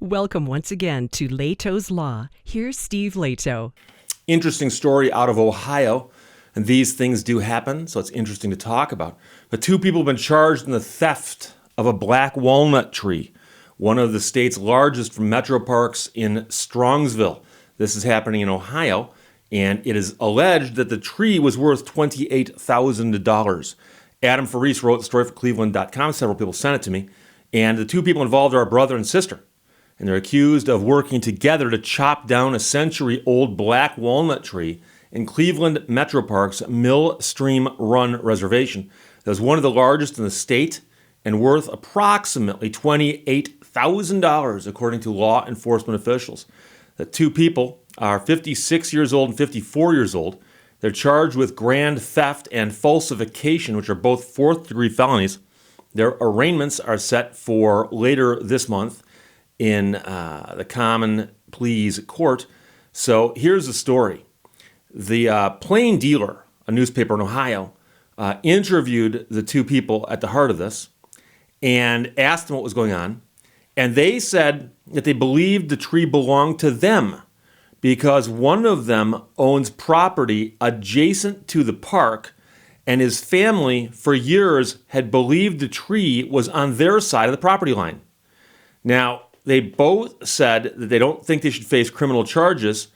Welcome once again to Lehto's Law. Here's Steve Lehto. Interesting story out of Ohio. And these things do happen, so it's interesting to talk about. But two people have been charged in the theft of a black walnut tree, one of the state's largest from metro parks in Strongsville. This is happening in Ohio, and it is alleged that the tree was worth $28,000. Adam Faris wrote the story for Cleveland.com. Several people sent it to me. And the two people involved are a brother and sister. And they're accused of working together to chop down a century-old black walnut tree in Cleveland Metro Park's Mill Stream Run Reservation. That was one of the largest in the state and worth approximately $28,000, according to law enforcement officials. The two people are 56 years old and 54 years old. They're charged with grand theft and falsification, which are both fourth-degree felonies. Their arraignments are set for later this month in the Common Pleas Court. So here's the story. The Plain Dealer, a newspaper in Ohio, interviewed the two people at the heart of this and asked them what was going on. And they said that they believed the tree belonged to them because one of them owns property adjacent to the park, and his family for years had believed the tree was on their side of the property line. Now, they both said that they don't think they should face criminal charges.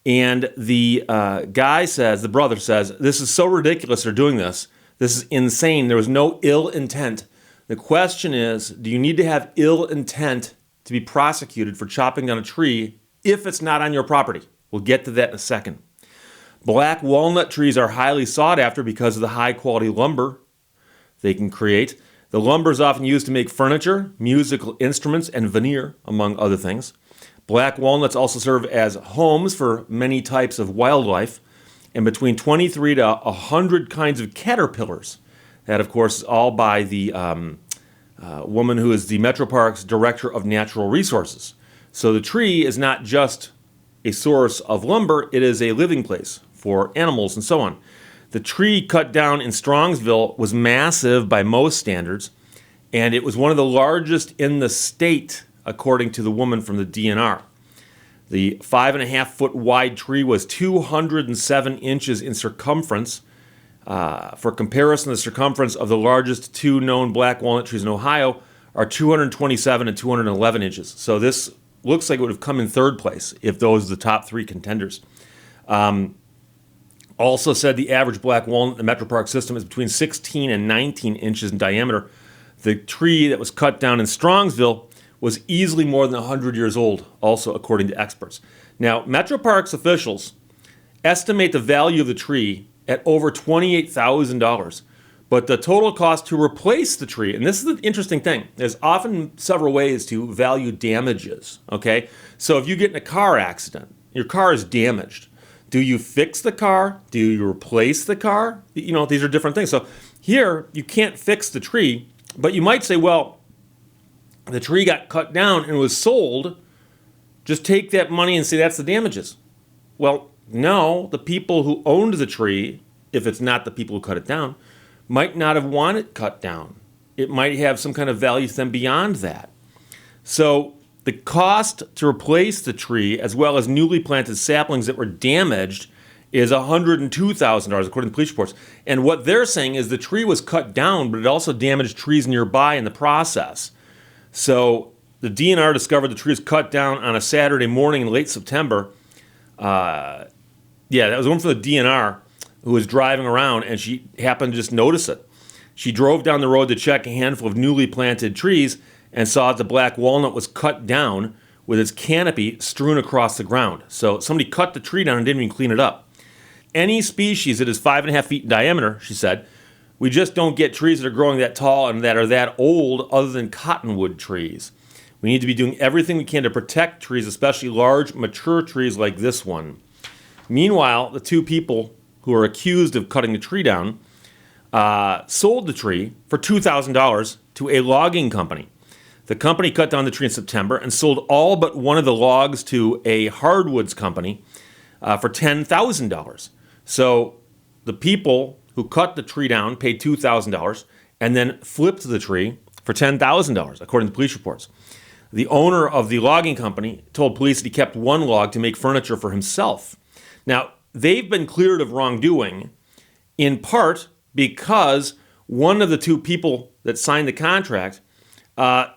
And the the brother says, this is so ridiculous they're doing this. This is insane. There was no ill intent. The question is, do you need to have ill intent to be prosecuted for chopping down a tree if it's not on your property? We'll get to that in a second. Black walnut trees are highly sought after because of the high quality lumber they can create. The lumber is often used to make furniture, musical instruments, and veneer, among other things. Black walnuts also serve as homes for many types of wildlife, and between 23 to 100 kinds of caterpillars. That, of course, is all by the woman who is the Metro Park's Director of Natural Resources. So the tree is not just a source of lumber, it is a living place for animals and so on. The tree cut down in Strongsville was massive by most standards, and it was one of the largest in the state, according to the woman from the DNR. The 5.5-foot wide tree was 207 inches in circumference. For comparison, the circumference of the largest two known black walnut trees in Ohio are 227 and 211 inches. So this looks like it would have come in third place if those are the top three contenders. Also said the average black walnut in the Metro Park system is between 16 and 19 inches in diameter. The tree that was cut down in Strongsville was easily more than 100 years old, also according to experts. Now, Metro Parks officials estimate the value of the tree at over $28,000, but the total cost to replace the tree, and this is the interesting thing, there's often several ways to value damages, okay? So if you get in a car accident, your car is damaged. Do you fix the car? Do you replace the car? You know, these are different things. So here, you can't fix the tree, but you might say, well, the tree got cut down and was sold. Just take that money and say that's the damages. Well, no, the people who owned the tree, if it's not the people who cut it down, might not have wanted it cut down. It might have some kind of value to them beyond that. So the cost to replace the tree, as well as newly planted saplings that were damaged, is $102,000, according to police reports. And what they're saying is the tree was cut down, but it also damaged trees nearby in the process. So the DNR discovered the tree was cut down on a Saturday morning in late September. That was one from the DNR who was driving around, and she happened to just notice it. She drove down the road to check a handful of newly planted trees and saw that the black walnut was cut down with its canopy strewn across the ground. So somebody cut the tree down and didn't even clean it up. Any species that is 5.5 feet in diameter, she said, we just don't get trees that are growing that tall and that are that old other than cottonwood trees. We need to be doing everything we can to protect trees, especially large, mature trees like this one. Meanwhile, the two people who are accused of cutting the tree down sold the tree for $2,000 to a logging company. The company cut down the tree in September and sold all but one of the logs to a hardwoods company for $10,000. So the people who cut the tree down paid $2,000 and then flipped the tree for $10,000, according to police reports. The owner of the logging company told police that he kept one log to make furniture for himself. Now, they've been cleared of wrongdoing in part because one of the two people that signed the contract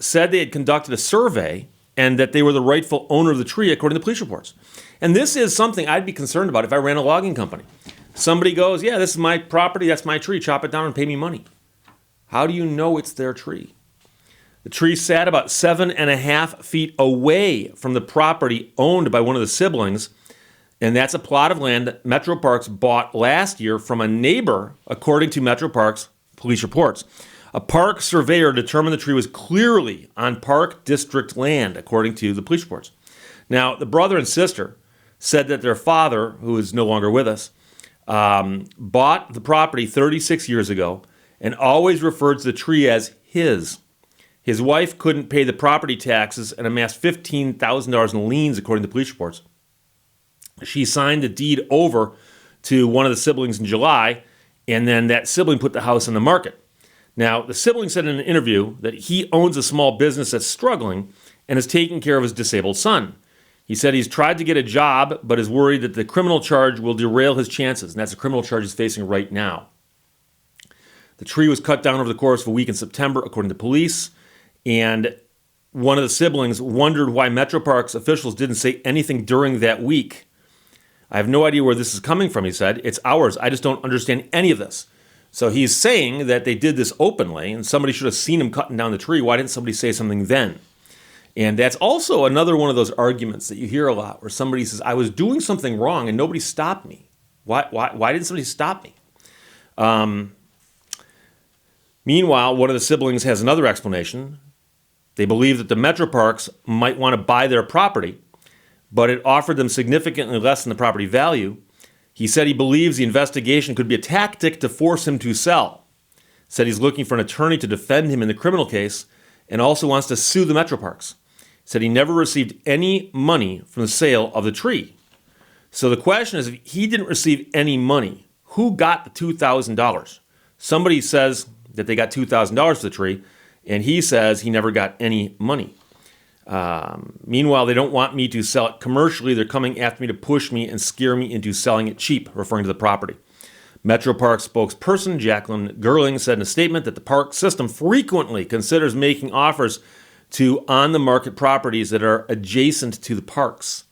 said they had conducted a survey and that they were the rightful owner of the tree, according to police reports. And this is something I'd be concerned about if I ran a logging company. Somebody goes, yeah, this is my property, that's my tree, chop it down and pay me money. How do you know it's their tree? The tree sat about 7.5 feet away from the property owned by one of the siblings, and that's a plot of land that Metro Parks bought last year from a neighbor, according to Metro Parks police reports. A park surveyor determined the tree was clearly on Park District land, according to the police reports. Now, the brother and sister said that their father, who is no longer with us, bought the property 36 years ago and always referred to the tree as his. His wife couldn't pay the property taxes and amassed $15,000 in liens, according to police reports. She signed the deed over to one of the siblings in July, and then that sibling put the house on the market. Now, the sibling said in an interview that he owns a small business that's struggling and is taking care of his disabled son. He said he's tried to get a job, but is worried that the criminal charge will derail his chances, and that's a criminal charge he's facing right now. The tree was cut down over the course of a week in September, according to police. And one of the siblings wondered why Metro Parks officials didn't say anything during that week. I have no idea where this is coming from, he said. It's ours. I just don't understand any of this. So he's saying that they did this openly, and somebody should have seen him cutting down the tree. Why didn't somebody say something then? And that's also another one of those arguments that you hear a lot, where somebody says, I was doing something wrong and nobody stopped me. Why didn't somebody stop me? Meanwhile, one of the siblings has another explanation. They believe that the Metro Parks might want to buy their property, but it offered them significantly less than the property value. He said he believes the investigation could be a tactic to force him to sell. Said he's looking for an attorney to defend him in the criminal case and also wants to sue the Metro Parks. Said he never received any money from the sale of the tree. So the question is, if he didn't receive any money, who got the $2,000? Somebody says that they got $2,000 for the tree, and he says he never got any money. Meanwhile, they don't want me to sell it commercially. They're coming after me to push me and scare me into selling it cheap, referring to the property. Metro Parks spokesperson Jacqueline Gerling said in a statement that the park system frequently considers making offers to on-the-market properties that are adjacent to the parks.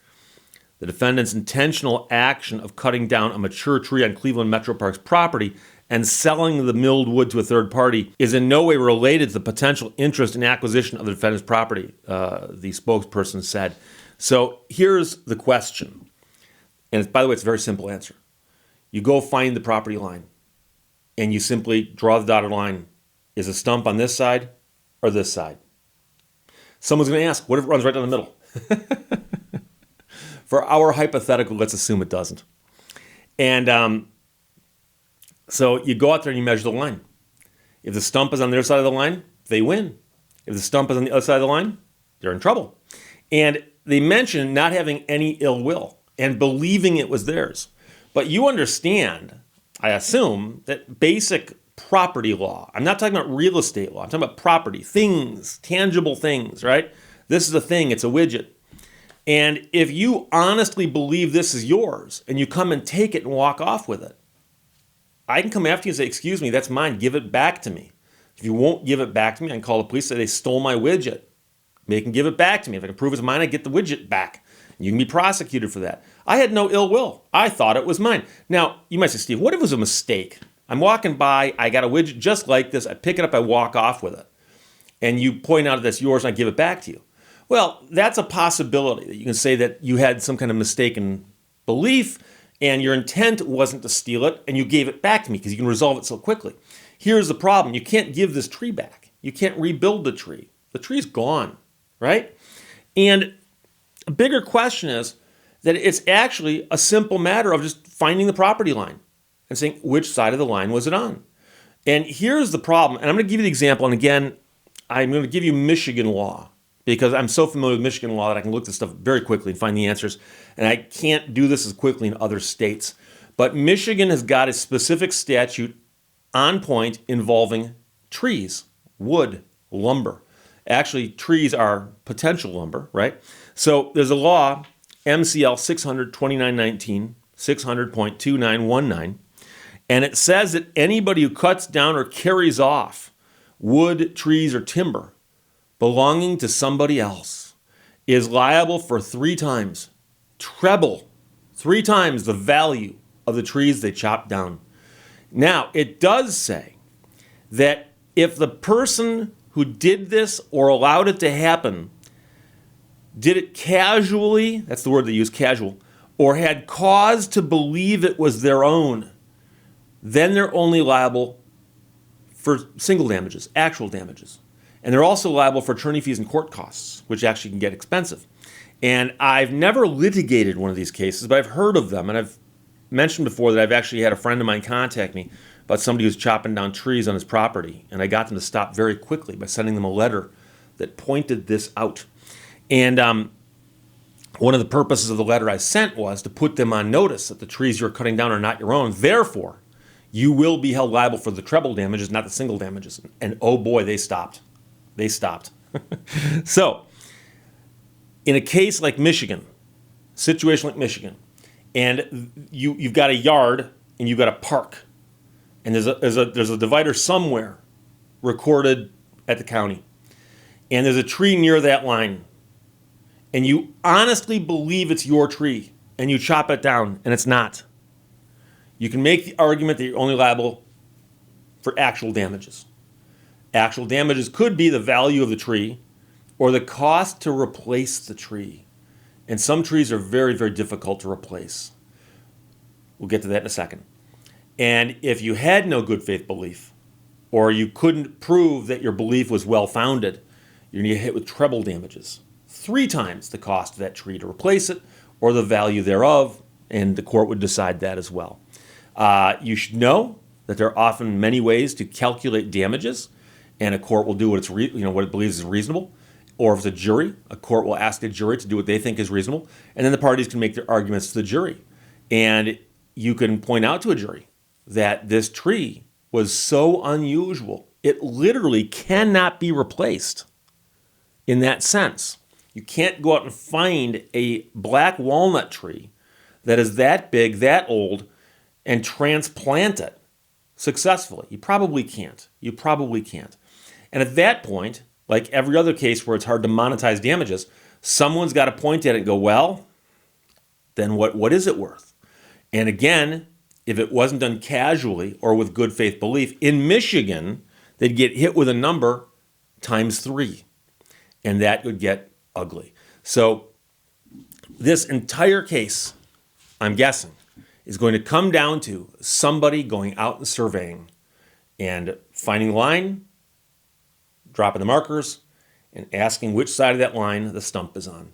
The defendant's intentional action of cutting down a mature tree on Cleveland Metro Parks property and selling the milled wood to a third party is in no way related to the potential interest in acquisition of the defendant's property, the spokesperson said. So here's the question. And by the way, it's a very simple answer. You go find the property line, and you simply draw the dotted line. Is a stump on this side or this side? Someone's going to ask, what if it runs right down the middle? For our hypothetical, let's assume it doesn't. And so you go out there and you measure the line. If the stump is on their side of the line, they win. If the stump is on the other side of the line, they're in trouble. And they mentioned not having any ill will and believing it was theirs. But you understand, I assume, that basic property law, I'm not talking about real estate law, I'm talking about property, things, tangible things, right? This is a thing, it's a widget. And if you honestly believe this is yours and you come and take it and walk off with it, I can come after you and say, excuse me, that's mine, give it back to me. If you won't give it back to me, I can call the police and say they stole my widget. They can give it back to me. If I can prove it's mine, I get the widget back. You can be prosecuted for that. I had no ill will. I thought it was mine. Now, you might say, Steve, what if it was a mistake? I'm walking by, I got a widget just like this, I pick it up, I walk off with it. And you point out that it's yours and I give it back to you. Well, that's a possibility that you can say that you had some kind of mistaken belief and your intent wasn't to steal it, and you gave it back to me because you can resolve it so quickly. Here's the problem. You can't give this tree back. You can't rebuild the tree. The tree's gone, right? And a bigger question is that it's actually a simple matter of just finding the property line and saying, which side of the line was it on? And here's the problem, and I'm going to give you the example, and again, I'm going to give you Michigan law, because I'm so familiar with Michigan law that I can look this stuff very quickly and find the answers. And I can't do this as quickly in other states. But Michigan has got a specific statute on point involving trees, wood, lumber. Actually, trees are potential lumber, right? So there's a law, MCL 600-2919, 600.2919, and it says that anybody who cuts down or carries off wood, trees, or timber belonging to somebody else is liable for 3 times, treble, 3 times the value of the trees they chopped down. Now, it does say that if the person who did this or allowed it to happen did it casually, that's the word they use, casual, or had cause to believe it was their own, then they're only liable for single damages, actual damages. And they're also liable for attorney fees and court costs, which actually can get expensive. And I've never litigated one of these cases, but I've heard of them. And I've mentioned before that I've actually had a friend of mine contact me about somebody who's chopping down trees on his property. And I got them to stop very quickly by sending them a letter that pointed this out. And one of the purposes of the letter I sent was to put them on notice that the trees you're cutting down are not your own. Therefore, you will be held liable for the treble damages, not the single damages. And oh boy, they stopped. They stopped. So, in a case like Michigan, situation like Michigan, and you've got a yard and you've got a park, and there's a divider somewhere recorded at the county, and there's a tree near that line, and you honestly believe it's your tree, and you chop it down, and it's not. You can make the argument that you're only liable for actual damages. Actual damages could be the value of the tree or the cost to replace the tree. And some trees are very, very difficult to replace. We'll get to that in a second. And if you had no good faith belief, or you couldn't prove that your belief was well-founded, you're going to get hit with treble damages. 3 times the cost of that tree to replace it, or the value thereof, and the court would decide that as well. You should know that there are often many ways to calculate damages, and a court will do what it believes is reasonable. Or if it's a jury, a court will ask a jury to do what they think is reasonable, and then the parties can make their arguments to the jury. And you can point out to a jury that this tree was so unusual, it literally cannot be replaced in that sense. You can't go out and find a black walnut tree that is that big, that old, and transplant it successfully. You probably can't. And at that point, like every other case where it's hard to monetize damages, someone's got to point at it and go, well, then what is it worth? And again, if it wasn't done casually or with good faith belief, in Michigan, they'd get hit with a number times 3. And that would get ugly. So this entire case, I'm guessing, is going to come down to somebody going out and surveying and finding the line, dropping the markers, and asking which side of that line the stump is on.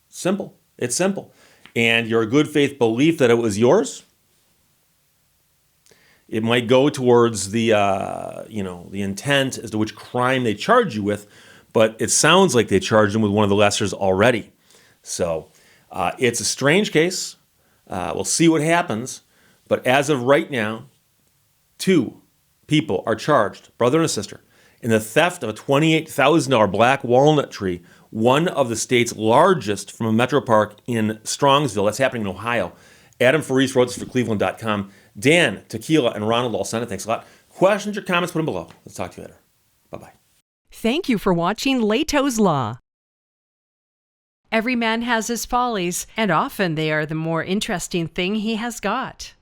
Simple. It's simple. And your good faith belief that it was yours, it might go towards the intent as to which crime they charge you with, but it sounds like they charged him with one of the lessers already. So it's a strange case. We'll see what happens. But as of right now, 2 people are charged, brother and a sister, in the theft of a $28,000 black walnut tree, one of the state's largest, from a metro park in Strongsville. That's happening in Ohio. Adam Faris wrote this for Cleveland.com. Dan, Tequila, and Ronald all sent it. Thanks a lot. Questions or comments, put them below. Let's talk to you later. Bye-bye. Thank you for watching Lehto's Law. Every man has his follies, and often they are the more interesting thing he has got.